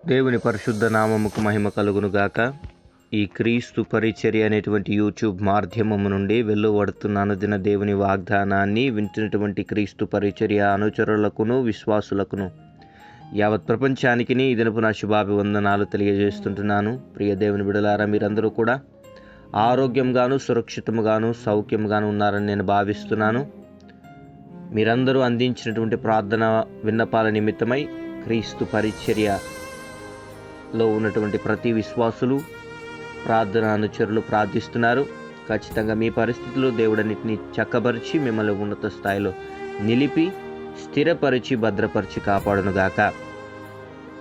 దేవుని పరిశుద్ధ నామముకు మహిమ కలుగునుగాక. ఈ క్రీస్తు పరిచర్య అనేటువంటి యూట్యూబ్ మాధ్యమము నుండి వెలువడుతున్న అనుదిన దేవుని వాగ్దానాన్ని వింటున్నటువంటి క్రీస్తు పరిచర్య అనుచరులకును విశ్వాసులకును యావత్ ప్రపంచానికి ఈ దినపు నా శుభాభివందనాలు తెలియజేస్తుంటున్నాను. ప్రియ దేవుని బిడ్డలారా, మీరందరూ కూడా ఆరోగ్యంగాను సురక్షితంగాను సౌఖ్యంగాను ఉన్నారని నేను భావిస్తున్నాను. మీరందరూ అందించినటువంటి ప్రార్థన విన్నపాల నిమిత్తమై క్రీస్తు పరిచర్యలో ఉన్నటువంటి ప్రతి విశ్వాసులు ప్రార్థన అనుచరులు ప్రార్థిస్తున్నారు. ఖచ్చితంగా మీ పరిస్థితుల్లో దేవుడన్నిటిని చక్కబరిచి మిమ్మల్ని ఉన్నత స్థాయిలో నిలిపి స్థిరపరిచి భద్రపరిచి కాపాడునుగాక.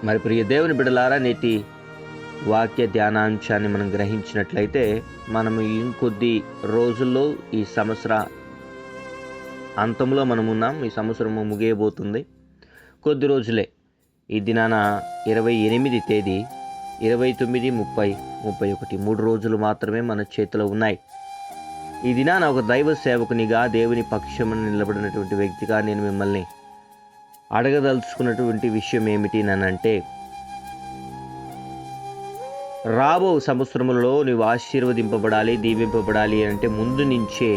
మరి ప్రియ దేవుని బిడ్డలారా, నేటి వాక్య ధ్యానాంశాన్ని మనం గ్రహించినట్లయితే మనము ఇంకొద్ది రోజుల్లో ఈ సంవత్సర అంతంలో మనం ఉన్నాం. ఈ సంవత్సరము ముగియబోతుంది. కొద్ది రోజులే. ఈ దినాన 28 తేదీ, 29, 30, 31 3 రోజులు మాత్రమే మన చేతిలో ఉన్నాయి. ఈ దినాన ఒక దైవ సేవకునిగా దేవుని పక్షమున నిలబడినటువంటి వ్యక్తిగా నేను మిమ్మల్ని అడగదలుచుకున్నటువంటి విషయం ఏమిటి అంటే, రాబో సంవత్సరములలో నీవు ఆశీర్వదింపబడాలి, దీవింపబడాలి అంటే ముందు నుంచే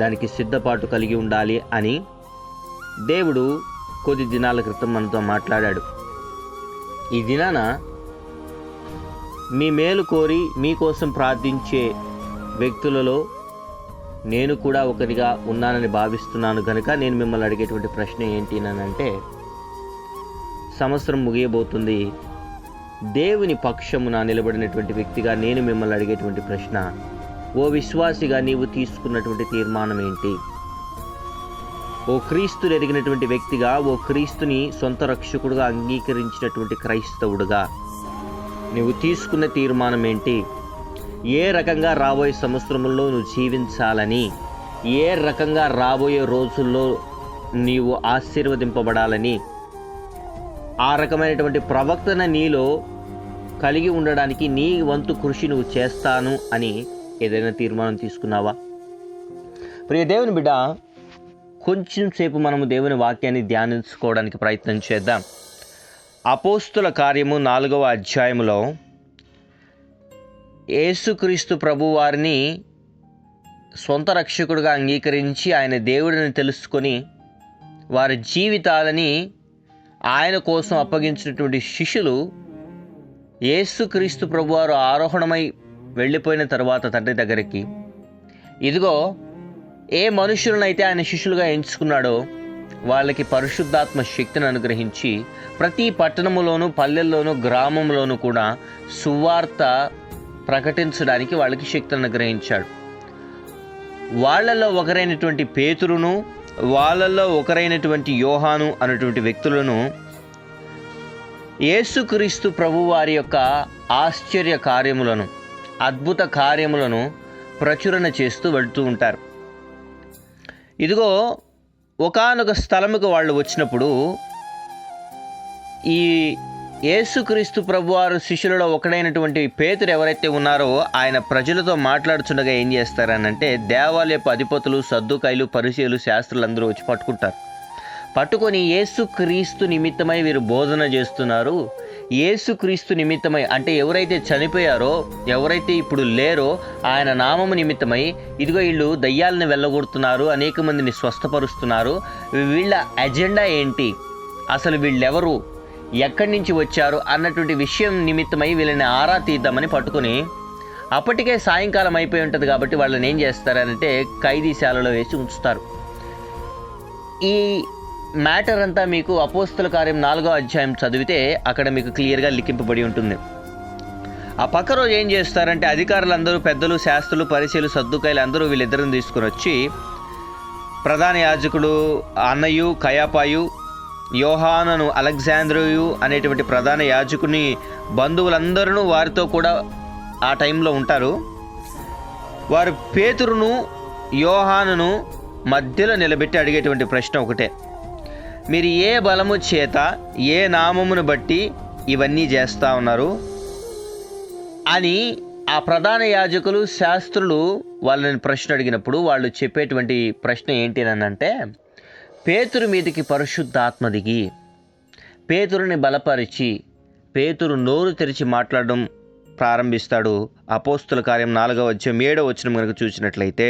దానికి సిద్ధపాటు కలిగి ఉండాలి అని దేవుడు కొద్ది దినాల క్రితం మనతో మాట్లాడాడు. ఈ దినాన మీ మేలు కోరి మీకోసం ప్రార్థించే వ్యక్తులలో నేను కూడా ఒకరిగా ఉన్నానని భావిస్తున్నాను. కనుక నేను మిమ్మల్ని అడిగేటువంటి ప్రశ్న ఏంటి అంటే, సంవత్సరం ముగియబోతుంది. దేవుని పక్షమున నిలబడినటువంటి వ్యక్తిగా నేను మిమ్మల్ని అడిగేటువంటి ప్రశ్న, ఓ విశ్వాసిగా నీవు తీసుకున్నటువంటి తీర్మానం ఏంటి? ఓ క్రీస్తుని ఎరిగినటువంటి వ్యక్తిగా, ఓ క్రీస్తుని సొంత రక్షకుడుగా అంగీకరించినటువంటి క్రైస్తవుడుగా నువ్వు తీసుకున్న తీర్మానం ఏంటి? ఏ రకంగా రాబోయే సంవత్సరంలో నువ్వు జీవించాలని, ఏ రకంగా రాబోయే రోజుల్లో నీవు ఆశీర్వదింపబడాలని, ఆ రకమైనటువంటి ప్రవక్తన నీలో కలిగి ఉండడానికి నీ వంతు కృషి నువ్వు చేస్తాను అని ఏదైనా తీర్మానం తీసుకున్నావా? ప్రియ దేవుని బిడ్డ, కొంచెం సేపు మనము దేవుని వాక్యాన్ని ధ్యానించుకోవడానికి ప్రయత్నం చేద్దాం. అపోస్తుల కార్యము 4వ అధ్యాయములో యేసుక్రీస్తు ప్రభువారిని సొంత రక్షకుడిగా అంగీకరించి ఆయన దేవుడిని తెలుసుకొని వారి జీవితాలని ఆయన కోసం అప్పగించినటువంటి శిష్యులు యేసుక్రీస్తు ప్రభువారు ఆరోహణమై వెళ్ళిపోయిన తర్వాత తండ్రి దగ్గరికి, ఇదిగో ఏ మనుషులనైతే ఆయన శిష్యులుగా ఎంచుకున్నాడో వాళ్ళకి పరిశుద్ధాత్మ శక్తిని అనుగ్రహించి ప్రతి పట్టణములోను పల్లెల్లోనూ గ్రామంలోనూ కూడా సువార్త ప్రకటించడానికి వాళ్ళకి శక్తిని అనుగ్రహించాడు. వాళ్ళల్లో ఒకరైనటువంటి పేతురును, వాళ్ళల్లో ఒకరైనటువంటి యోహాను అనేటువంటి వ్యక్తులను యేసుక్రీస్తు ప్రభువారి యొక్క ఆశ్చర్య కార్యములను, అద్భుత కార్యములను ప్రచురణ చేస్తూ వెళ్తూ ఉంటారు. ఇదిగో ఒకానొక స్థలముకు వాళ్ళు వచ్చినప్పుడు ఈ యేసుక్రీస్తు ప్రభువారు శిష్యులలో ఒకడైనటువంటి పేతురు ఎవరైతే ఉన్నారో ఆయన ప్రజలతో మాట్లాడుతుండగా ఏం చేస్తారనంటే, దేవాలయపు అధిపతులు, సద్దుకాయలు, పరిసయ్యులు, శాస్త్రులందరూ వచ్చి పట్టుకొని యేసుక్రీస్తు నిమిత్తమై వీరు బోధన చేస్తున్నారు. యేసుక్రీస్తు నిమిత్తమై అంటే ఎవరైతే చనిపోయారో, ఎవరైతే ఇప్పుడు లేరో ఆయన నామము నిమిత్తమై ఇదిగో వీళ్ళు దయ్యాలను వెళ్ళగొడుతున్నారు, అనేక మందిని స్వస్థపరుస్తున్నారు. వీళ్ళ అజెండా ఏంటి, అసలు వీళ్ళెవరు, ఎక్కడి నుంచి వచ్చారు అన్నటువంటి విషయం నిమిత్తమై వీళ్ళని ఆరా తీద్దామని పట్టుకొని, అప్పటికే సాయంకాలం అయిపోయి ఉంటుంది కాబట్టి వాళ్ళని ఏం చేస్తారంటే ఖైదీశాలలో వేసి ఉంచుతారు. ఈ మ్యాటర్ అంతా మీకు అపోస్తుల కార్యం 4వ అధ్యాయం చదివితే అక్కడ మీకు క్లియర్గా లిఖింపబడి ఉంటుంది. ఆ పక్క రోజు ఏం చేస్తారంటే అధికారులందరూ, పెద్దలు, శాస్త్రులు, పరిసయ్యులు, సద్దుకాయలు అందరూ వీళ్ళిద్దరిని తీసుకుని వచ్చి ప్రధాన యాజకుడు అన్నయు, కయాపాయు, యోహాను, అలెగ్జాంద్రియు అనేటువంటి ప్రధాన యాజకుని బంధువులందరూ వారితో కూడా ఆ టైంలో ఉంటారు. వారు పేతురును, యోహానును మధ్యలో నిలబెట్టి అడిగేటువంటి ప్రశ్న ఒకటే, మీరు ఏ బలము చేత, ఏ నామమును బట్టి ఇవన్నీ చేస్తూ ఉన్నారు అని ఆ ప్రధాన యాజకులు, శాస్త్రులు వాళ్ళని ప్రశ్న అడిగినప్పుడు వాళ్ళు చెప్పేటువంటి ప్రశ్న ఏంటి అంటే, పేతురు మీదకి పరిశుద్ధాత్మ దిగి పేతురుని బలపరిచి పేతురు నోరు తెరిచి మాట్లాడడం ప్రారంభిస్తాడు. అపోస్తుల కార్యం 4వ అధ్యాయం 7వ వచనం కనుక చూసినట్లయితే,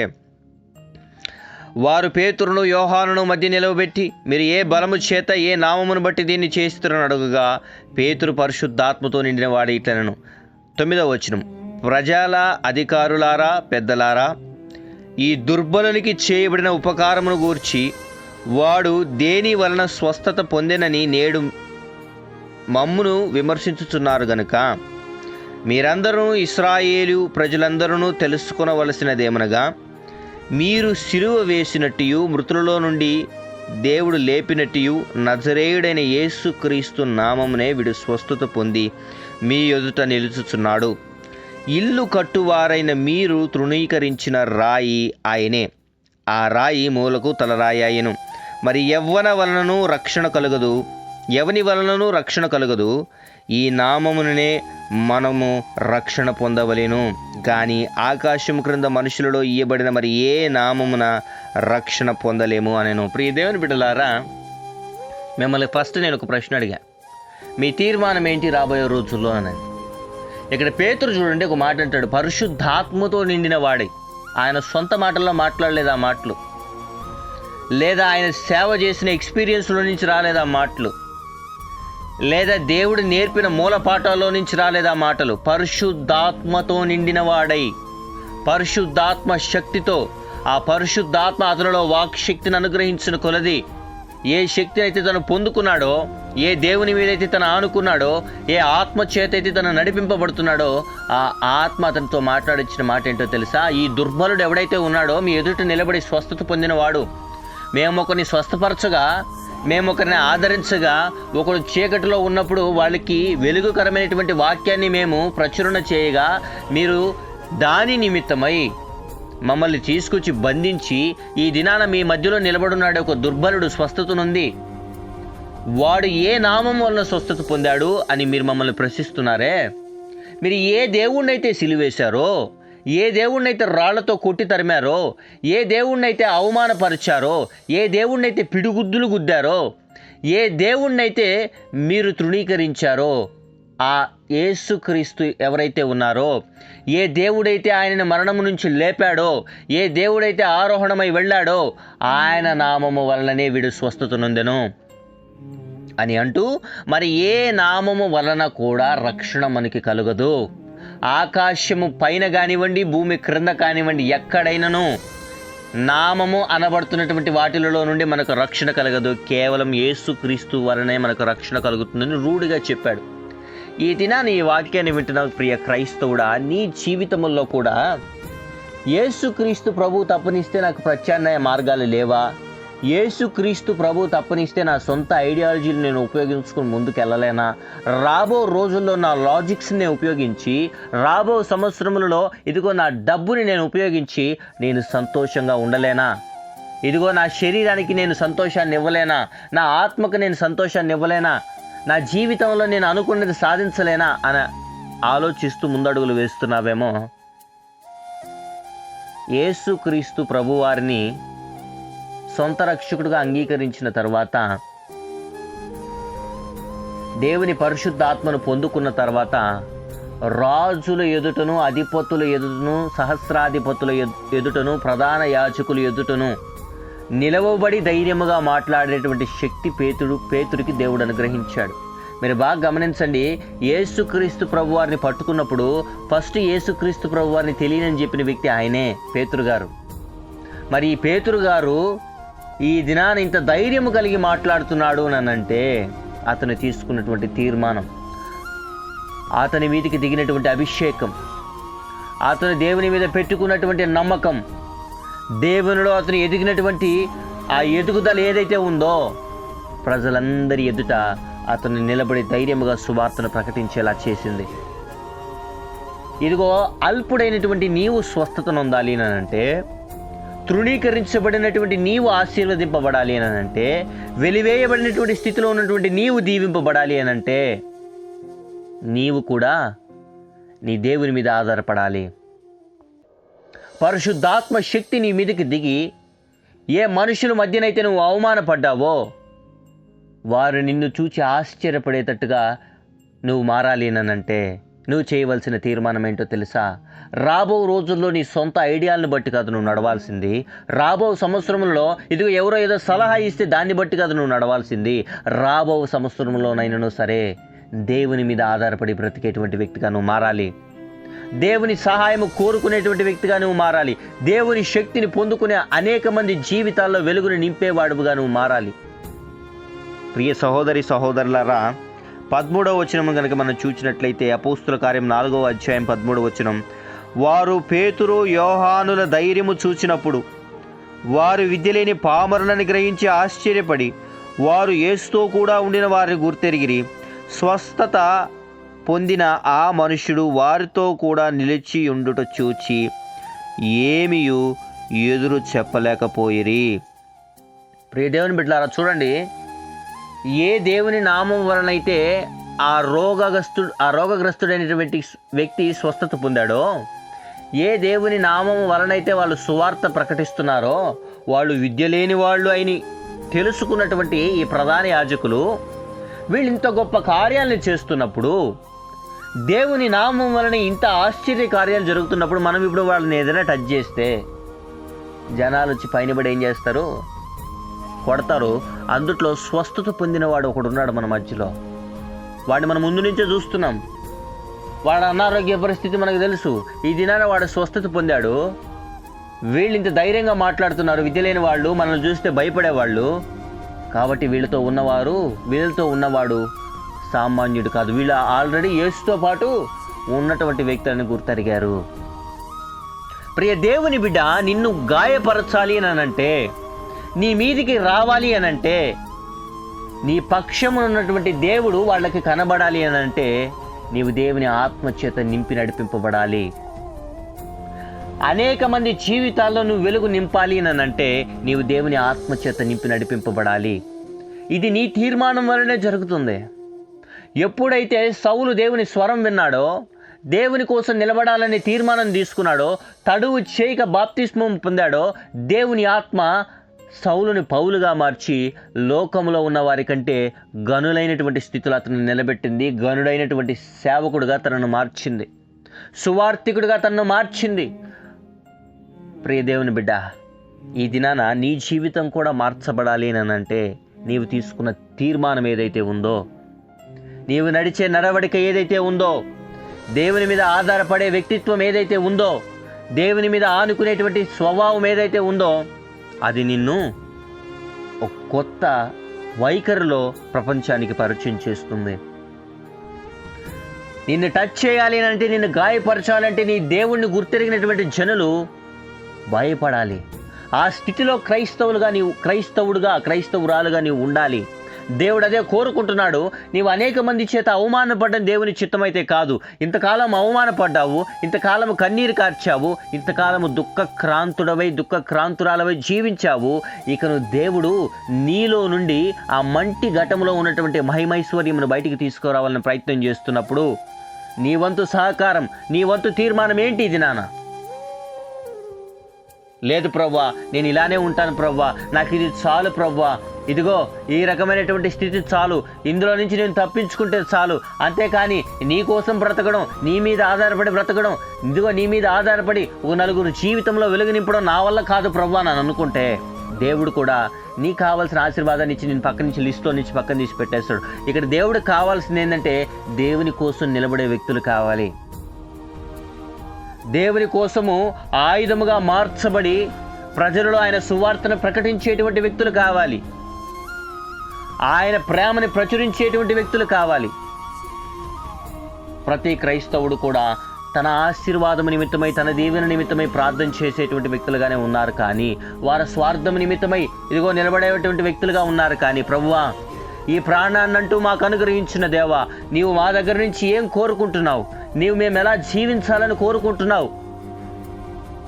వారు పేతురును యోహానును మధ్య నిలవబెట్టి, మీరు ఏ బలము చేత ఏ నామమును బట్టి దీన్ని చేస్తారని అడుగగా, పేతురు పరిశుద్ధాత్మతో నిండిన వాడు ఇట్లనెను. 9వ వచనం, ప్రజల అధికారులారా పెద్దలారా, ఈ దుర్బలునికి చేయబడిన ఉపకారమును గూర్చి వాడు దేని వలన స్వస్థత పొందెనని నేడు మమ్మును విమర్శించుచున్నారు గనుక, మీరందరూ ఇశ్రాయేలు ప్రజలందరూ తెలుసుకొనవలసినదేమనగా, మీరు సిలువ వేసినట్టు మృతులలో నుండి దేవుడు లేపినట్టు నజరేయుడైన యేసు క్రీస్తు నామమునే వీడు స్వస్థత పొంది మీ ఎదుట నిలుచుచున్నాడు. ఇల్లు కట్టువారైన మీరు తృణీకరించిన రాయి ఆయనే. ఆ రాయి మూలకు తలరాయి అయ్యెను. మరి ఎవని వలనను రక్షణ కలగదు. ఈ నామమునే మనము రక్షణ పొందవలెను. కానీ ఆకాశం క్రింద మనుషులలో ఇయ్యబడిన మరి ఏ నామమున రక్షణ పొందలేము అనెను. ప్రియ దేవుని బిడ్డలారా, మిమ్మల్ని ఫస్ట్ నేను ఒక ప్రశ్న అడిగా, మీ తీర్మానం ఏంటి రాబోయే రోజుల్లో అని. ఇక్కడ పేతురు చూడండి ఒక మాట అంటాడు, పరిశుద్ధాత్మతో నిండిన వాడే. ఆయన సొంత మాటల్లో మాట్లాడలేదు ఆ మాటలు, లేదా ఆయన సేవ చేసిన ఎక్స్పీరియన్స్లో నుంచి రాలేదు ఆ మాటలు, లేదా దేవుడు నేర్పిన మూల పాఠాల్లో నుంచి రాలేదు ఆ మాటలు. పరిశుద్ధాత్మతో నిండిన వాడై, పరిశుద్ధాత్మ శక్తితో, ఆ పరిశుద్ధాత్మ అతనిలో వాక్శక్తిని అనుగ్రహించిన కొలది ఏ శక్తిని అయితే తను పొందుకున్నాడో, ఏ దేవుని మీదైతే తను ఆనుకున్నాడో, ఏ ఆత్మ చేత అయితే తను నడిపింపబడుతున్నాడో, ఆ ఆత్మ అతనితో మాట్లాడించిన మాట ఏంటో తెలుసా? ఈ దుర్బలుడు ఎవడైతే ఉన్నాడో మీ ఎదుట నిలబడి స్వస్థత పొందినవాడు, మేము ఒకరిని స్వస్థపరచగా, మేము ఒకరిని ఆదరించగా, ఒకరు చీకటిలో ఉన్నప్పుడు వాళ్ళకి వెలుగుకరమైనటువంటి వాక్యాన్ని మేము ప్రచురణ చేయగా, మీరు దాని నిమిత్తమై మమ్మల్ని తీసుకొచ్చి బంధించి ఈ దినాన మీ మధ్యలో నిలబడున్నాడు ఒక దుర్బలుడు స్వస్థత నుండి, వాడు ఏ నామం వలన స్వస్థత పొందాడు అని మీరు మమ్మల్ని ప్రశ్నిస్తున్నారే. మీరు ఏ దేవుణ్ణైతే సిలువేశారో, ఏ దేవుణ్ణైతే రాళ్లతో కొట్టి తరిమారో, ఏ దేవుణ్ణైతే అవమానపరిచారో, ఏ దేవుణ్ణైతే పిడిగుద్దులు గుద్దారో, ఏ దేవుణ్ణైతే మీరు తృణీకరించారో, ఆ యేసుక్రీస్తు ఎవరైతే ఉన్నారో, ఏ దేవుడైతే ఆయనను మరణము నుంచి లేపాడో, ఏ దేవుడైతే ఆరోహణమై వెళ్ళాడో, ఆయన నామము వలననే వీడు స్వస్థత నొందెను అని అంటూ, మరి ఏ నామము వలన కూడా రక్షణ మనకి కలుగదు. ఆకాశము పైన కానివ్వండి, భూమి క్రింద కానివ్వండి, ఎక్కడైనాను నామము అనబడుతున్నటువంటి వాటిలలో నుండి మనకు రక్షణ కలగదు. కేవలం యేసుక్రీస్తు వలనే మనకు రక్షణ కలుగుతుందని రూఢిగా చెప్పాడు. ఈ దినాన్ని ఈ వాక్యాన్ని వింటున్న ప్రియ క్రైస్తవుడా, నీ జీవితంలో కూడా యేసుక్రీస్తు ప్రభు తప్పనిస్తే నాకు ప్రత్యామ్నాయ మార్గాలు లేవా? యేసుక్రీస్తు ప్రభు తప్పనిస్తే నా సొంత ఐడియాలజీలు నేను ఉపయోగించుకుని ముందుకు వెళ్ళలేనా? రాబో రోజుల్లో నా లాజిక్స్ని ఉపయోగించి, రాబో సంవత్సరములలో ఇదిగో నా డబ్బుని నేను ఉపయోగించి నేను సంతోషంగా ఉండలేనా? ఇదిగో నా శరీరానికి నేను సంతోషాన్ని ఇవ్వలేనా? నా ఆత్మకు నేను సంతోషాన్ని ఇవ్వలేనా? నా జీవితంలో నేను అనుకున్నది సాధించలేనా అని ఆలోచిస్తూ ముందడుగులు వేస్తున్నావేమో. యేసుక్రీస్తు ప్రభువారిని సొంత రక్షకుడుగా అంగీకరించిన తర్వాత, దేవుని పరిశుద్ధాత్మను పొందుకున్న తర్వాత, రాజుల ఎదుటను, అధిపతుల ఎదుటను, సహస్రాధిపతుల ఎదుటను, ప్రధాన యాజకుల ఎదుటను నిలవబడి ధైర్యముగా మాట్లాడేటువంటి శక్తి పేతురికి దేవుడు అనుగ్రహించాడు. మీరు బాగా గమనించండి, యేసుక్రీస్తు ప్రభువారిని పట్టుకున్నప్పుడు ఫస్ట్ యేసుక్రీస్తు ప్రభువారిని తెలియనని చెప్పిన వ్యక్తి ఆయనే, పేతురు గారు. మరి ఈ పేతురు గారు ఈ దినాన ఇంత ధైర్యము కలిగి మాట్లాడుతున్నాడు అనంటే అతను తీసుకున్నటువంటి తీర్మానం, అతని మీదికి దిగినటువంటి అభిషేకం, అతను దేవుని మీద పెట్టుకున్నటువంటి నమ్మకం, దేవునిలో అతను ఎదిగినటువంటి ఆ ఎదుగుదల ఏదైతే ఉందో, ప్రజలందరి ఎదుట అతను నిలబడి ధైర్యముగా సువార్తను ప్రకటించేలా చేసింది. ఇదిగో అల్పుడైనటువంటి నీవు స్వస్థత నొందాలి అని అంటే, తృణీకరించబడినటువంటి నీవు ఆశీర్వదింపబడాలి అని అంటే, వెలివేయబడినటువంటి స్థితిలో ఉన్నటువంటి నీవు దీవింపబడాలి అని అంటే, నీవు కూడా నీ దేవుని మీద ఆధారపడాలి. పరిశుద్ధాత్మ శక్తి నీ మీదకి దిగి, ఏ మనుషుల మధ్యనైతే నువ్వు అవమానపడ్డావో వారు నిన్ను చూచి ఆశ్చర్యపడేటట్టుగా నువ్వు మారాలి అనంటే నువ్వు చేయవలసిన తీర్మానం ఏంటో తెలుసా? రాబో రోజుల్లో నీ సొంత ఐడియాలను బట్టి కాదు నువ్వు నడవాల్సింది. రాబో సంవత్సరంలో ఇదిగో ఎవరో ఏదో సలహా ఇస్తే దాన్ని బట్టి కాదు నువ్వు నడవాల్సింది. రాబో సంవత్సరంలోనైనా సరే దేవుని మీద ఆధారపడి బ్రతికేటువంటి వ్యక్తిగా నువ్వు మారాలి. దేవుని సహాయం కోరుకునేటువంటి వ్యక్తిగా నువ్వు మారాలి. దేవుని శక్తిని పొందుకునే అనేక మంది జీవితాల్లో వెలుగును నింపేవాడుగా నువ్వు మారాలి. ప్రియ సహోదరి సహోదరులారా, 13వ వచనం కనుక మనం చూసినట్లయితే అపోస్తుల కార్యం 4వ అధ్యాయం 13వ వచనం, వారు పేతురు యోహానుల ధైర్యము చూచినప్పుడు వారు విద్యలేని పామరులను గ్రహించి ఆశ్చర్యపడి వారు యేసుతో కూడా ఉండిన వారిని గుర్తెరిగిరి. స్వస్థత పొందిన ఆ మనుష్యుడు వారితో కూడా నిలిచి ఉండుట చూచి ఏమియు ఎదురు చెప్పలేకపోయిరి. ప్రియ దేవుని బిడ్డలారా, చూడండి, ఏ దేవుని నామం వలనైతే ఆ రోగగ్రస్తుడైనటువంటి వ్యక్తి స్వస్థత పొందాడో, ఏ దేవుని నామం వలనైతే వాళ్ళు సువార్త ప్రకటిస్తున్నారో, వాళ్ళు విద్య లేని వాళ్ళు అని తెలుసుకున్నటువంటి ఈ ప్రధాన యాజకులు వీళ్ళు ఇంత గొప్ప కార్యాలను చేస్తున్నప్పుడు, దేవుని నామం వలన ఇంత ఆశ్చర్య కార్యాలు జరుగుతున్నప్పుడు మనం ఇప్పుడు వాళ్ళని ఏదైనా టచ్ చేస్తే జనాలు వచ్చి పైన పడి ఏం చేస్తారు? కొడతారు. అందుట్లో స్వస్థత పొందినవాడు ఒకడు ఉన్నాడు మన మధ్యలో. వాడిని మనం ముందు నుంచే చూస్తున్నాం. వాడు అనారోగ్య పరిస్థితి మనకు తెలుసు. ఈ దినాన వాడు స్వస్థత పొందాడు. వీళ్ళు ఇంత ధైర్యంగా మాట్లాడుతున్నారు. విద్య లేని వాళ్ళు, మనల్ని చూస్తే భయపడేవాళ్ళు. కాబట్టి వీళ్ళతో ఉన్నవాడు సామాన్యుడు కాదు. వీళ్ళు ఆల్రెడీ యేసుతో పాటు ఉన్నటువంటి వ్యక్తులను గుర్తెరిగారు. ప్రియ దేవుని బిడ్డ, నిన్ను గాయపరచాలి అని అంటే, నీ మీదికి రావాలి అనంటే, నీ పక్షమున ఉన్నటువంటి దేవుడు వాళ్ళకి కనబడాలి అనంటే నీవు దేవుని ఆత్మచేత నింపి నడిపింపబడాలి. అనేక మంది జీవితాల్లో నువ్వు వెలుగు నింపాలి అనంటే నీవు దేవుని ఆత్మచేత నింపి నడిపింపబడాలి. ఇది నీ తీర్మానం వల్లనే జరుగుతుంది. ఎప్పుడైతే సౌలు దేవుని స్వరం విన్నాడో, దేవుని కోసం నిలబడాలని తీర్మానం తీసుకున్నాడో, తడువు చేయక బాప్తిస్మం పొందాడో, దేవుని ఆత్మ సౌలుని పౌలుగా మార్చి లోకంలో ఉన్న వారి కంటే గనులైనటువంటి స్థితిలో అతను నిలబెట్టింది. గనుడైనటువంటి సేవకుడుగా తనను మార్చింది. సువార్థికుడిగా తనను మార్చింది. ప్రియ దేవుని బిడ్డ, ఈ దినాన నీ జీవితం కూడా మార్చబడాలి అని అంటే నీవు తీసుకున్న తీర్మానం ఏదైతే ఉందో, నీవు నడిచే నడవడిక ఏదైతే ఉందో, దేవుని మీద ఆధారపడే వ్యక్తిత్వం ఏదైతే ఉందో, దేవుని మీద ఆనుకునేటువంటి స్వభావం ఏదైతే ఉందో, అది నిన్ను ఒక కొత్త వైఖరిలో ప్రపంచానికి పరిచయం చేస్తుంది. నిన్ను టచ్ చేయాలి అంటే, నిన్ను గాయపరచాలంటే నీ దేవుణ్ణి గుర్తెరిగినటువంటి జనులు భయపడాలి. ఆ స్థితిలో క్రైస్తవురాలుగా నీవు ఉండాలి. దేవుడు అదే కోరుకుంటున్నాడు. నీవు అనేక మంది చేత అవమానపడ్డం దేవుని చిత్తమైతే కాదు. ఇంతకాలం అవమానపడ్డావు, ఇంతకాలము కన్నీరు కార్చావు, ఇంతకాలము దుఃఖక్రాంతురాలవై జీవించావు. ఇకను దేవుడు నీలో నుండి ఆ మంటి ఘటంలో ఉన్నటువంటి మహిమైశ్వర్యమును బయటికి తీసుకురావాలని ప్రయత్నం చేస్తున్నప్పుడు నీ వంతు సహకారం, నీ వంతు తీర్మానం ఏంటి? ఇది నాన్న లేదు ప్రవ్వా, నేను ఇలానే ఉంటాను ప్రవ్వా, నాకు ఇది చాలు ప్రవ్వా, ఇదిగో ఈ రకమైనటువంటి స్థితి చాలు, ఇందులో నుంచి నేను తప్పించుకుంటే చాలు, అంతేకాని నీ కోసం బ్రతకడం, నీ మీద ఆధారపడి బ్రతకడం, ఇదిగో నీ మీద ఆధారపడి ఓ నలుగురు జీవితంలో వెలుగు నింపడం నా వల్ల కాదు ప్రవ్వా అని అనుకుంటే, దేవుడు కూడా నీకు కావాల్సిన ఆశీర్వాదాన్ని ఇచ్చి నేను పక్క నుంచి లిస్ట్లో నుంచి పక్కన తీసి పెట్టేస్తాడు. ఇక్కడ దేవుడు కావాల్సింది ఏంటంటే దేవుని కోసం నిలబడే వ్యక్తులు కావాలి. దేవుని కోసము ఆయుధముగా మార్చబడి ప్రజలలో ఆయన సువార్తను ప్రకటించేటువంటి వ్యక్తులు కావాలి. ఆయన ప్రేమని ప్రచురించేటువంటి వ్యక్తులు కావాలి. ప్రతి క్రైస్తవుడు కూడా తన ఆశీర్వాదము నిమిత్తమై, తన దీవెన నిమిత్తమై ప్రార్థన చేసేటువంటి వ్యక్తులుగానే ఉన్నారు. కానీ వారి స్వార్థం నిమిత్తమై ఇదిగో నిలబడేటువంటి వ్యక్తులుగా ఉన్నారు. కానీ ప్రభువా, ఈ ప్రాణాన్నంటూ మాకు అనుగ్రహించిన దేవా, నీవు మా దగ్గర నుంచి ఏం కోరుకుంటున్నావు, నీవు మేము ఎలా జీవించాలని కోరుకుంటున్నావు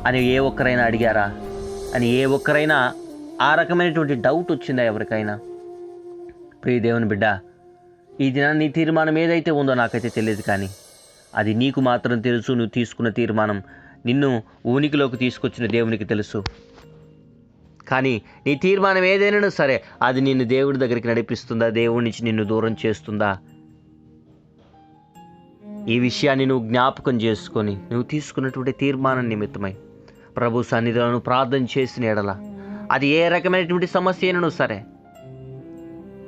అని ఏ ఒక్కరైనా అడిగారా? అని ఏ ఒక్కరైనా ఆ రకమైనటువంటి డౌట్ వచ్చిందా ఎవరికైనా? ప్రియ దేవుని బిడ్డ, ఈ దినాన్ని నీ తీర్మానం ఏదైతే ఉందో నాకైతే తెలియదు, కానీ అది నీకు మాత్రం తెలుసు. నువ్వు తీసుకున్న తీర్మానం నిన్ను ఉనికిలోకి తీసుకొచ్చిన దేవునికి తెలుసు. కానీ నీ తీర్మానం ఏదైనా సరే అది నిన్ను దేవుడి దగ్గరికి నడిపిస్తుందా, దేవుడి నుంచి నిన్ను దూరం చేస్తుందా? ఈ విషయాన్ని నువ్వు జ్ఞాపకం చేసుకొని నువ్వు తీసుకున్నటువంటి తీర్మానం నిమిత్తమై ప్రభు సన్నిధిలో ప్రార్థన చేసిన ఎడల అది ఏ రకమైనటువంటి సమస్య అయినను సరే,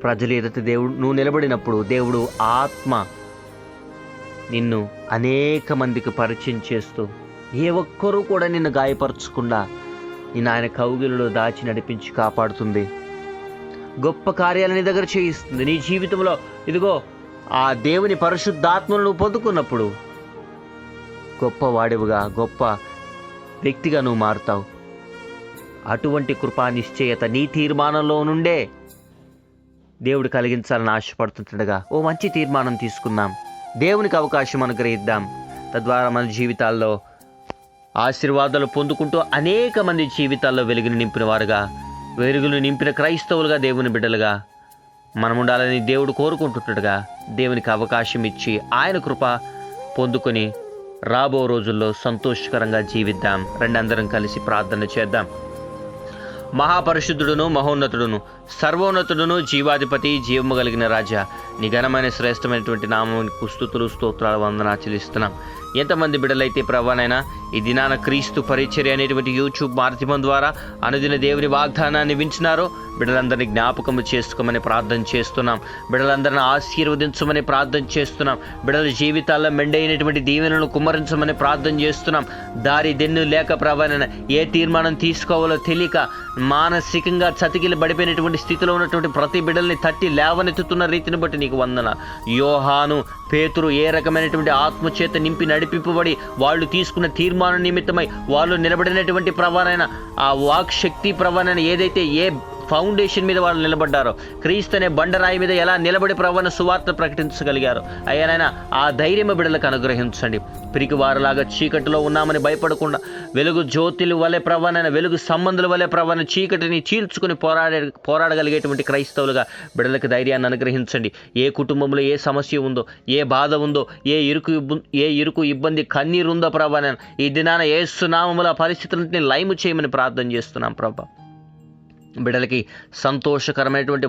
ప్రజలు ఎదుట దేవుడు నువ్వు నిలబడినప్పుడు దేవుడు ఆత్మ నిన్ను అనేక మందికి పరిచయం చేస్తూ ఏ ఒక్కరూ కూడా నిన్ను గాయపరచకుండా నిన్ను ఆయన కౌగిలిలో దాచి నడిపించి కాపాడుతుంది. గొప్ప కార్యాలు నీ దగ్గర చేయిస్తుంది. నీ జీవితంలో ఇదిగో ఆ దేవుని పరిశుద్ధాత్మను నువ్వు పొందుకున్నప్పుడు గొప్పవాడివిగా గొప్ప వ్యక్తిగా నువ్వు మారుతావు. అటువంటి కృపా నిశ్చయత నీ తీర్మానంలో నుండే దేవుడు కలిగించాలని ఆశపడుతుండగా ఓ మంచి తీర్మానం తీసుకుందాం. దేవునికి అవకాశం అనుగ్రహిద్దాం. తద్వారా మన జీవితాల్లో ఆశీర్వాదాలు పొందుకుంటూ అనేక మంది జీవితాల్లో వెలుగును నింపిన వారుగా, వెలుగును నింపిన క్రైస్తవులుగా, దేవుని బిడ్డలుగా మనం ఉండాలని దేవుడు కోరుకుంటుండగా దేవునికి అవకాశం ఇచ్చి ఆయన కృప పొందుకొని రాబో రోజుల్లో సంతోషకరంగా జీవిద్దాం. అందరం కలిసి ప్రార్థన చేద్దాం. మహాపరిశుద్ధుడును మహోన్నతుడును సర్వోన్నతుడును జీవాధిపతి జీవము కలిగిన రాజా, నీ ఘనమైన శ్రేష్టమైనటువంటి నామమునకు స్తుతులు స్తోత్రాలు వందనా చెల్లిస్తున్నాం. ఎంతమంది బిడ్డలైతే ప్రభానైనా ఈ దినాన క్రీస్తు పరిచర్య అనేటువంటి యూట్యూబ్ మాధ్యమం ద్వారా అనుదిన దేవుని వాగ్దానాన్ని వింటున్నారో బిడ్డలందరినీ జ్ఞాపకము చేసుకోమని ప్రార్థన చేస్తున్నాం. బిడ్డలందరిని ఆశీర్వదించమని ప్రార్థన చేస్తున్నాం. బిడ్డల జీవితాల్లో మెండైనటువంటి దీవెనలను కుమ్మరించమని ప్రార్థన చేస్తున్నాం. దారి దెన్ను లేక ప్రభానైనా ఏ తీర్మానం తీసుకోవాలో తెలియక మానసికంగా చతికిలి పడిపోయినటువంటి స్థితిలో ఉన్నటువంటి ప్రతి బిడ్డల్ని తట్టి లేవనెత్తుతున్న రీతిని బట్టి నీకు వందన. యోహాను, పేతురు ఏ రకమైనటువంటి ఆత్మచేత నింపి నడిపింపబడి వాళ్ళు తీసుకున్న తీర్మానం నిమిత్తమై వాళ్ళు నిలబడినటువంటి ప్రభానైనా ఆ వాక్ శక్తి ప్రభానైనా ఏదైతే ఏ ఫౌండేషన్ మీద వాళ్ళు నిలబడ్డారో, క్రీస్తు అనే బండరాయి మీద ఎలా నిలబడి ప్రభువును సువార్త ప్రకటించగలిగారో అయ్యానైనా ఆ ధైర్యము బిడ్డలకు అనుగ్రహించండి. పిరికి వారిలాగా చీకటిలో ఉన్నామని భయపడకుండా వెలుగు జ్యోతుల వలె ప్రభానైనా వెలుగు సంబంధుల వలె ప్రభాన చీకటిని చీల్చుకుని పోరాడగలిగేటువంటి క్రైస్తవులుగా బిడ్డలకు ధైర్యాన్ని అనుగ్రహించండి. ఏ కుటుంబంలో ఏ సమస్య ఉందో, ఏ బాధ ఉందో, ఏ ఇరుకు ఇబ్బంది కన్నీరు ఉందో ప్రభానైనా ఈ దినాన యేసు నామములో పరిస్థితులన్నింటినీ లైము చేయమని ప్రార్థన చేస్తున్నాం ప్రభా. బిడ్డలకి సంతోషకరమైనటువంటి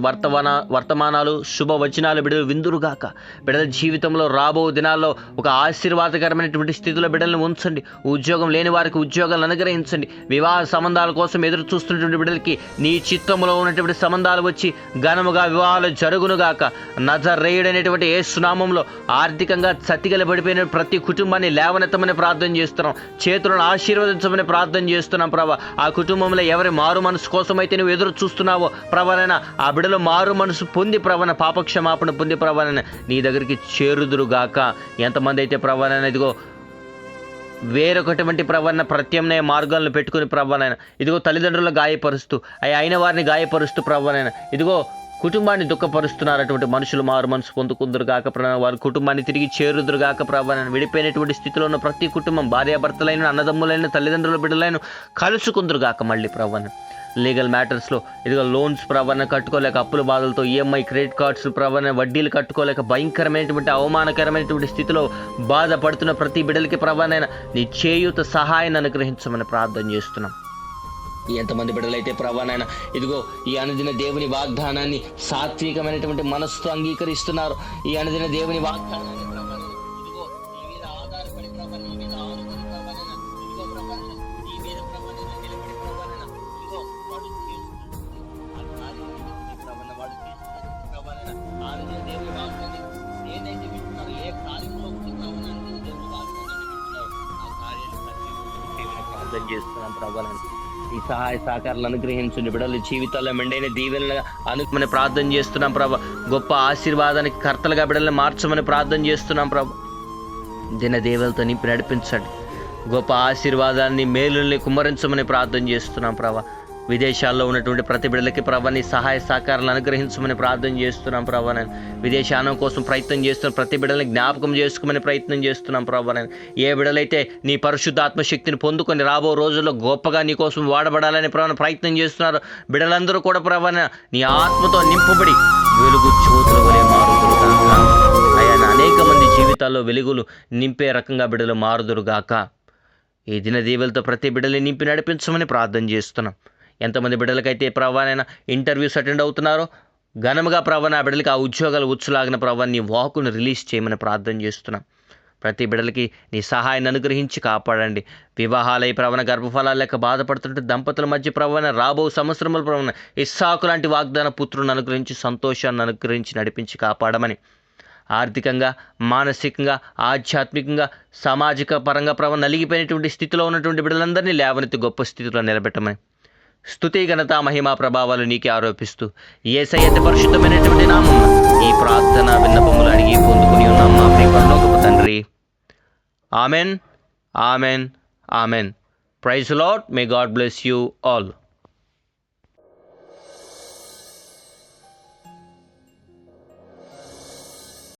వర్తమానాలు శుభవచనాలు బిడ్డలు విందురుగాక. బిడ్డల జీవితంలో రాబో దినాల్లో ఒక ఆశీర్వాదకరమైనటువంటి స్థితిలో బిడ్డలను ఉంచండి. ఉద్యోగం లేని వారికి ఉద్యోగాలు అనుగ్రహించండి. వివాహ సంబంధాల కోసం ఎదురు చూస్తున్నటువంటి బిడ్డలకి నీ చిత్తంలో ఉన్నటువంటి సంబంధాలు వచ్చి ఘనముగా వివాహాలు జరుగునుగాక. నజరేయుడైనటువంటి యేసు నామములో ఆర్థికంగా చతికిల పడిపోయిన ప్రతి కుటుంబాన్ని లేవనెత్తమని ప్రార్థన చేస్తున్నాం. చేతులను ఆశీర్వదించమని ప్రార్థన చేస్తున్నాం ప్రభా. ఆ కుటుంబంలో ఎవరి మారు మనసు కోసం అయితే నువ్వు ఎదురు చూస్తున్నావో ప్రభానైనా ఆ బిడ్డలో మారు మనసు పొంది ప్రభాన పాపక్షమాపణ పొంది ప్రభానైనా నీ దగ్గరికి చేరుదురుగాక. ఎంతమంది అయితే ప్రభానైనా ఇదిగో వేరొకటువంటి ప్రవర్ణ ప్రత్యామ్నాయ మార్గాలను పెట్టుకుని ప్రభానైనా ఇదిగో తల్లిదండ్రులను గాయపరుస్తూ అయిన వారిని గాయపరుస్తూ ప్రభానైనా ఇదిగో కుటుంబాన్ని దుఃఖపరుస్తున్నారు. మనుషులు మారు మనసు పొందుకుందరుగాక. వారి కుటుంబాన్ని తిరిగి చేరుదురుగాక. ప్రభావం విడిపోయినటువంటి స్థితిలో ఉన్న ప్రతి కుటుంబం భార్యాభర్తలైన, అన్నదమ్ములైన, తల్లిదండ్రుల బిడ్డలైన కలుసుకుందరుగాక. మళ్ళీ ప్రభావం లీగల్ మ్యాటర్స్లో ఇదిగో లోన్స్ ప్రభావం కట్టుకోలేక అప్పుల బాధలతో ఈఎంఐ క్రెడిట్ కార్డ్స్ ప్రభావం వడ్డీలు కట్టుకోలేక భయంకరమైనటువంటి అవమానకరమైనటువంటి స్థితిలో బాధపడుతున్న ప్రతి బిడ్డలకి ప్రభావైనా నీ చేయూత సహాయాన్ని అనుగ్రహించమని ప్రార్థన చేస్తున్నాం. ఎంతమంది బిడ్డలైతే ప్రభానైనా ఇదిగో ఈ అనుదిన దేవుని వాగ్దానాన్ని సాత్వికమైనటువంటి మనస్సుతో అంగీకరిస్తున్నారు. ఈ అనుదిన దేవుని వాగ్దానాన్ని చేస్తున్నాం ప్రభావం. ఈ సహాయ సహకారాలు అనుగ్రహించండి. బిడ్డల జీవితాల్లో మెండైన దీవెనలుగా అనుకుమని ప్రార్థన చేస్తున్నాం ప్రభా. గొప్ప ఆశీర్వాదానికి కర్తలుగా బిడ్డలను మార్చమని ప్రార్థన చేస్తున్నాం ప్రభా. దిన దేవులతో నింపి నడిపించండి. గొప్ప ఆశీర్వాదాన్ని మేలుల్ని కుమ్మరించమని ప్రార్థన చేస్తున్నాం ప్రభా. విదేశాల్లో ఉన్నటువంటి ప్రతి బిడ్డలకి ప్రభాని సహాయ సహకారాలు అనుగ్రహించమని ప్రార్థన చేస్తున్నాం ప్రభా. విదేశానం కోసం ప్రయత్నం చేస్తున్న ప్రతి బిడ్డల్ని జ్ఞాపకం చేసుకోమని ప్రయత్నం చేస్తున్నాం ప్రభా. ఏ బిడ్డలైతే నీ పరిశుద్ధాత్మ శక్తిని పొందుకొని రాబో రోజుల్లో గొప్పగా నీ కోసం వాడబడాలని ప్రయత్నం చేస్తున్నారు బిడ్డలందరూ కూడా ప్రభా నీ ఆత్మతో నింపబడి వెలుగు జ్యోతుల వలె మారుదురుగాక. ఆయన అనేక మంది జీవితాల్లో వెలుగులు నింపే రకంగా బిడ్డలు మారుదురుగాక. ఈ దిన దీవెలతో ప్రతి బిడ్డల్ని నింపి నడిపించమని ప్రార్థన చేస్తున్నాం. ఎంతమంది బిడ్డలకైతే ప్రభానైనా ఇంటర్వ్యూస్ అటెండ్ అవుతున్నారో ఘనముగా ప్రభాన ఆ బిడ్డలకి ఆ ఉద్యోగాలు ఉచ్చులాగిన ప్రభావ నీ వాకును రిలీజ్ చేయమని ప్రార్థన చేస్తున్నాం. ప్రతి బిడ్డలకి నీ సహాయాన్ని అనుగ్రహించి కాపాడండి. వివాహాలై ప్రవణ గర్భఫలాలు లేక బాధపడుతుంటే దంపతుల మధ్య ప్రవణ రాబో సంవత్సరముల ప్రవణ ఇస్సాకు లాంటి వాగ్దాన పుత్రులను అనుగ్రహించి సంతోషాన్ని అనుగ్రహించి నడిపించి కాపాడమని, ఆర్థికంగా, మానసికంగా, ఆధ్యాత్మికంగా, సామాజిక పరంగా నలిగిపోయినటువంటి స్థితిలో ఉన్నటువంటి బిడ్డలందరినీ లేవనెత్తి గొప్ప స్థితిలో నిలబెట్టమని, స్తుతి ఘనత మహిమా ప్రభావాలు నీకే ఆరోపిస్తూ యేసయ్య అతి పరిశుద్ధమైనటువంటి నామమున ఈ ప్రార్థన విన్నపములు అడిగి పొందుకుని ఉన్నాం మా ప్రియ పరలోకపు తండ్రి. Amen, amen, amen. Praise Lord. May God bless you all.